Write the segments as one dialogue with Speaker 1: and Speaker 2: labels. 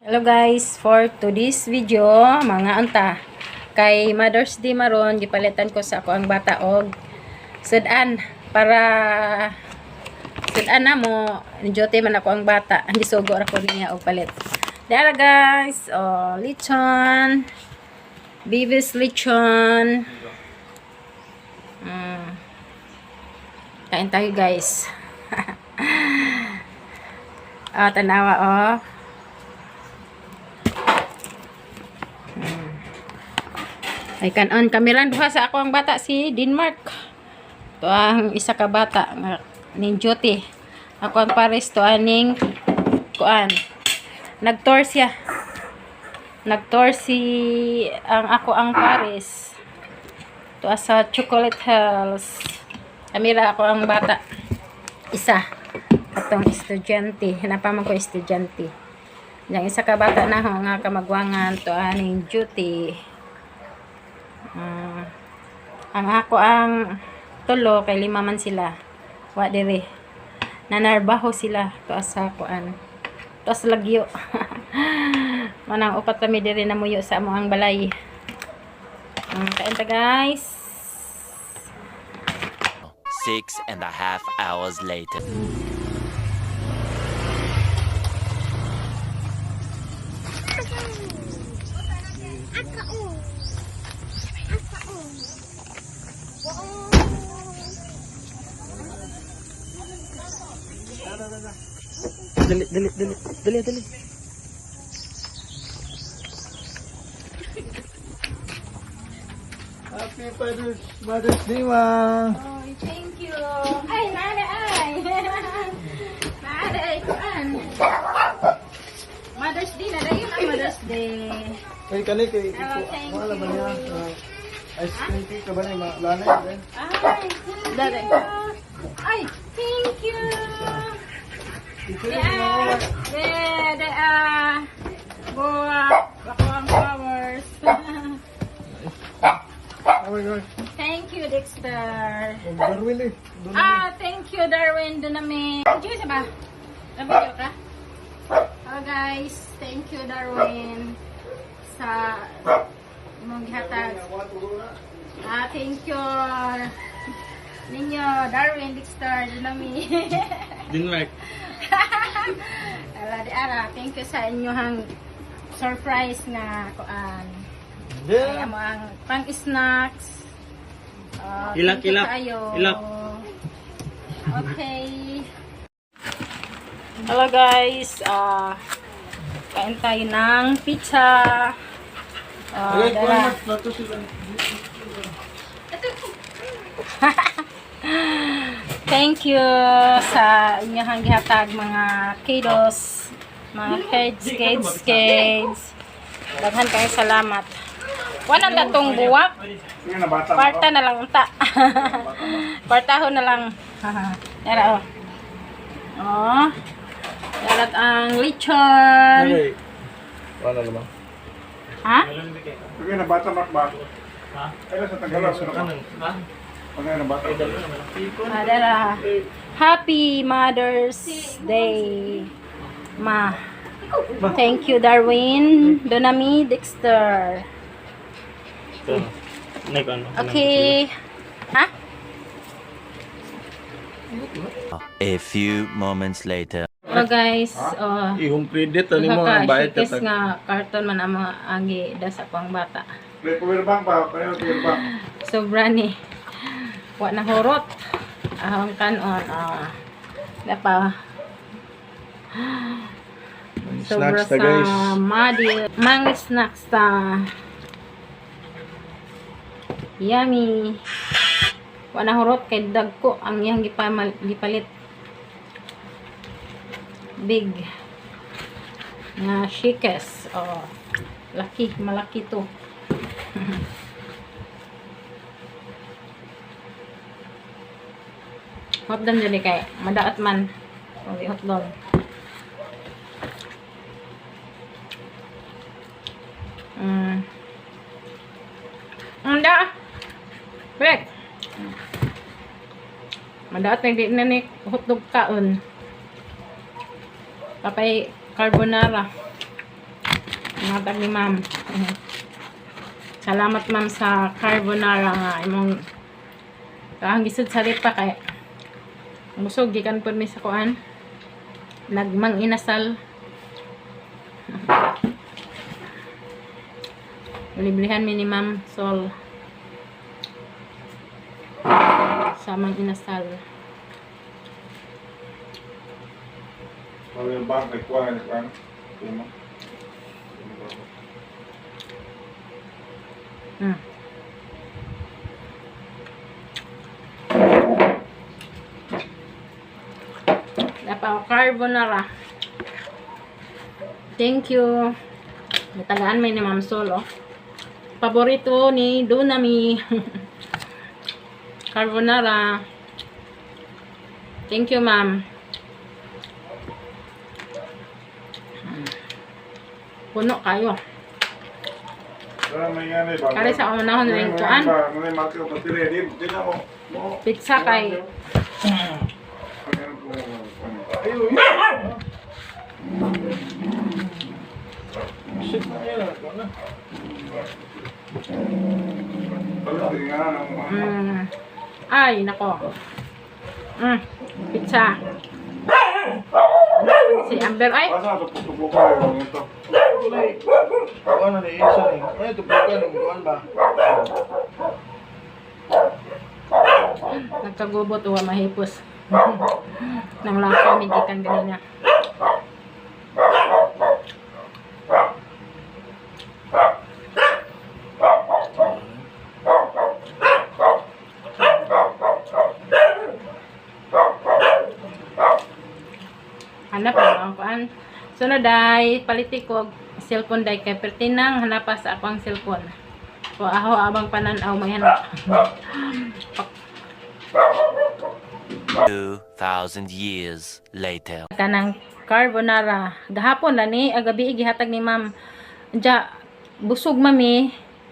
Speaker 1: Hello guys, for today's video, mga anta, kay Mother's Day maron, gipalitan ko sa ako ang bata og sudan para sudan na mo, enjoy man ako ang bata, hindi sugo ako niya og palit. Dara guys, oh, lechon, baby's lechon. Kain tayo guys. Tanawa oh. Ay kanon kameran duha sa ako ang bata si Denmark. To ang isa ka bata nga ning Jyoti. Ako ang pares to aning kuan. Nagtour siya. Nagtour si ang ako ang pares. To sa Chocolate Hills. Kamera ako ang bata. Isa. Atong estudyante. Napaman ko estudyante. Yang isa ka bata na ho nga kamagwangan to aning Jyoti. Ang ako ang tulo kay lima man sila wa dire nanarbaho sila to sa kuan to sa lagyo. Manang upat kami dire namuyo sa amo ang balay. Kain ta guys.
Speaker 2: 6.5 hours later.
Speaker 3: Dali. Happy Mother's Day, ma.
Speaker 1: Oh, thank you. Ay, nada ay. Nada ay kuan. Mother's Day na dayon ang Mother's Day.
Speaker 3: Ay, kani kay
Speaker 1: Thank
Speaker 3: wala ba niya?
Speaker 1: you.
Speaker 3: Ice cream cake ka ba na lanay?
Speaker 1: Ay, dada. Ay, thank you. Ako ang flowers.
Speaker 3: Oh my God.
Speaker 1: Thank you, Dexter.
Speaker 3: Darwin eh.
Speaker 1: Thank you, Darwin. Doon namin. Thank you, ba? Nabidyo ka? Oh, guys. Thank you, Darwin. Sa mong gihatag. Thank you. Ninyo, Darwin, Dexter. Doon namin.
Speaker 3: Denmark.
Speaker 1: Thank you sa inyong surprise na kuan. Ay, amo ang pang snacks.
Speaker 3: Ilak.
Speaker 1: Okay. Hello guys. Kain tayo ng pizza. Dara. Thank you sa inyong gihatag mga kiddos, mga kids. Daghan kayo salamat. Wala na tong buwak. Parta na lang unta. Partahon na lang. Dara oh. Oh. Darat ang lechon.
Speaker 3: Wala naman.
Speaker 1: Ha?
Speaker 3: Kaya na bata ba? Ha? Ay sa Tagalog sa kanan. Ha? Kaya na bata.
Speaker 1: Dara. Happy Mother's Day. Ma. Thank you, Darwin. Donami, Dexter. Okay. Ha?
Speaker 2: A few moments later.
Speaker 1: So guys,
Speaker 3: Ihong credit ani mo ang bayad ka
Speaker 1: shikis nga karton man ang mga agi dasa pang bata.
Speaker 3: Power bank pa, power bank.
Speaker 1: Sobra ni. Wa na horot. Ahong kanon. Dapa. Sobra
Speaker 3: Snacks ta guys.
Speaker 1: sa madi. Mang snacks ta. Yummy. Wa na horot kay dagko ang iyang gipalit. Big na shikes. Malaki to. Hotdog dyan kay madaat man. Hotdog. Anda. Break. Madaat na di na ni hotdog kaon. Papay carbonara. Matag ni ma'am. Salamat ma'am sa carbonara nga imong kahang gisud sa lipa kay musog gikan pud mi sa kuan. Nagmang inasal. Liblihan mi ni Ma'am Sol sa mang inasal.
Speaker 3: Kalau yang bang, kuah ni kan. Lima.
Speaker 1: Dapat carbonara. Thank you. Natagaan may ni Ma'am Sol, oh. Paborito ni Dunami. Carbonara. Thank you, ma'am. Puno kayo. Kali sa unahon ring kuan. Pizza kay Ay, nako. Pizza. Si Amber ay. Nagkagubot o mahipos. Nang lakaw migikan ganina. Hanap ang kuan. Sunod ay paliti ko cellphone day kay pertinang hanapa sa akong cellphone. So aho abang pananaw may hanap.
Speaker 2: 2,000 years later.
Speaker 1: Kanang carbonara. Gahapon na ni agabi gihatag ni ma'am. Diya busog mami.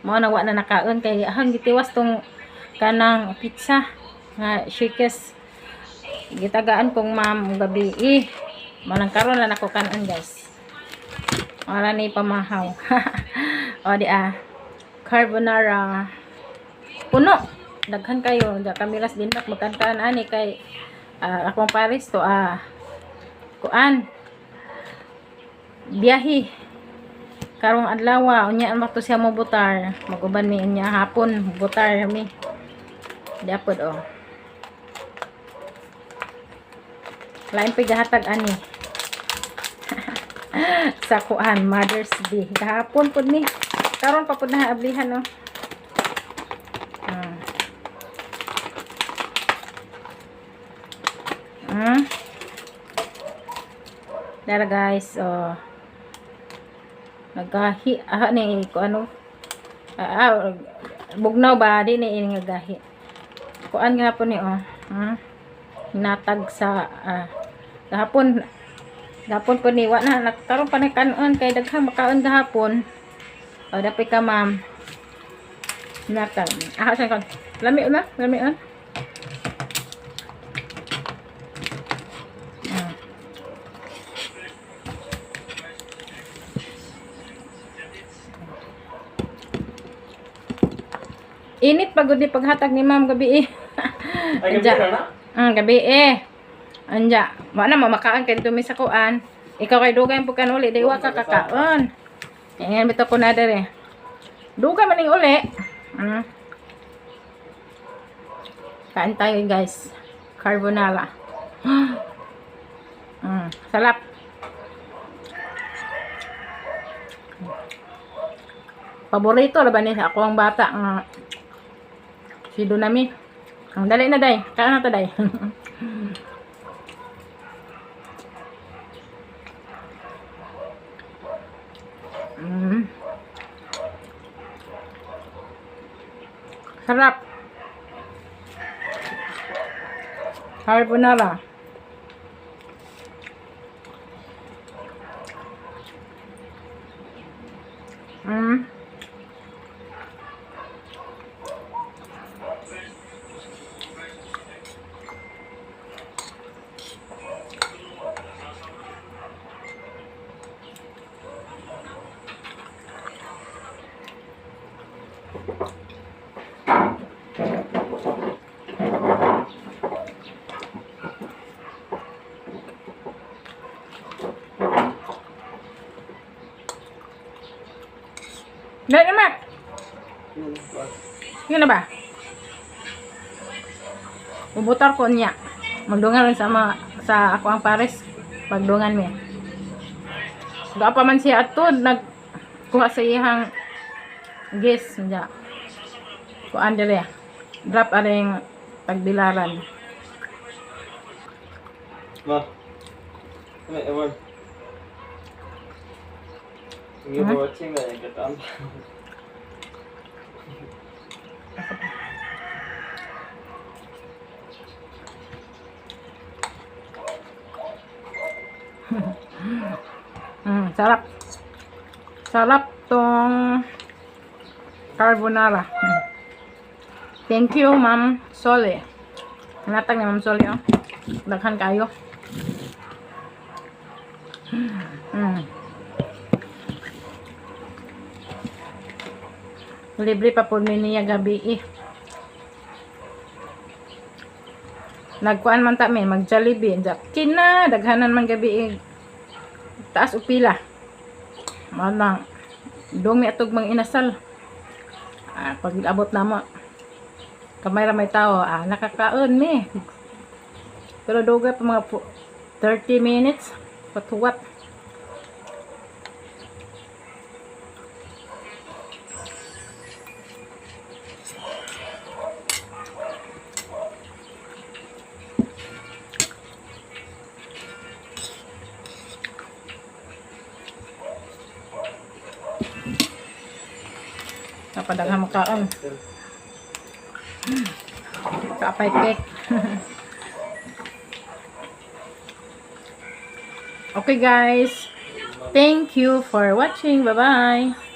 Speaker 1: Mao na wa na nakaon kay ahang gitiwas tong kanang pizza nga shakes. Gitagaan kong ma'am gabi manang karon lang ako kanon guys. Wala ni pamahaw. O di carbonara. Puno. Daghan kayo. Diya kamilas din nak magkantaan ani kay akong Paris to kuan. Biyahe. Karong adlaw unya ang to siya mo butar. Maguban mi unya hapon butar mi. Diapod Lain pigahatag ani. Sa kuan Mother's Day. Gahapon pud ni. Karon pa pud na ablihan Dara guys, nagahi ni ko ano. Bugnaw ba di ni nagahi. Kuan gahapon ni natag sa gahapon po ni wa na nagkaroon pa na kanon kay daghang makaon gahapon. Dapat ka ma'am natag sa kon lami na init pagod ni paghatag ni ma'am gabi
Speaker 4: Ay, gabi na?
Speaker 1: Gabi anja wa na mamakaan kay dumi sa kuan. Ikaw kay dugay po kanuli day wa ka kakaon. Ayan bitaw ko na dere. Dugay man ning uli. Kain tayo guys. Carbonara. Sarap. Paborito la ba ni ako ang bata nga si Dunami. Ang dali na day. Kain na ta day. Sarap. Carbonara. Dahil na, Mark. Yun na ba? Ubutar ko niya. Magdungan rin sa ako ang pares. Pagdungan mo. Doon pa man siya ato. Nagkuha sa iyang gas. Kuhaan dali. Drop aring tagbilaran.
Speaker 4: Ma. Ano, ewan. Yung watching na yung katam.
Speaker 1: Sarap. Sarap tong carbonara. Thank you, Ma'am Sole. Natag ni Ma'am Sole, oh. Daghan kayo. Libre pa po niya gabi eh. Nagkuan man ta may mag-Jollibee. Kina daghanan man gabi eh. Taas upila. Manang dong mi atog mang inasal. Pag abot na mo. Kamay ra may tao, nakakaon mi. Pero dugay pa mga 30 minutes. Patuwat. Napadaghan mo kaon. Kapay cake. Okay guys. Thank you for watching. Bye-bye.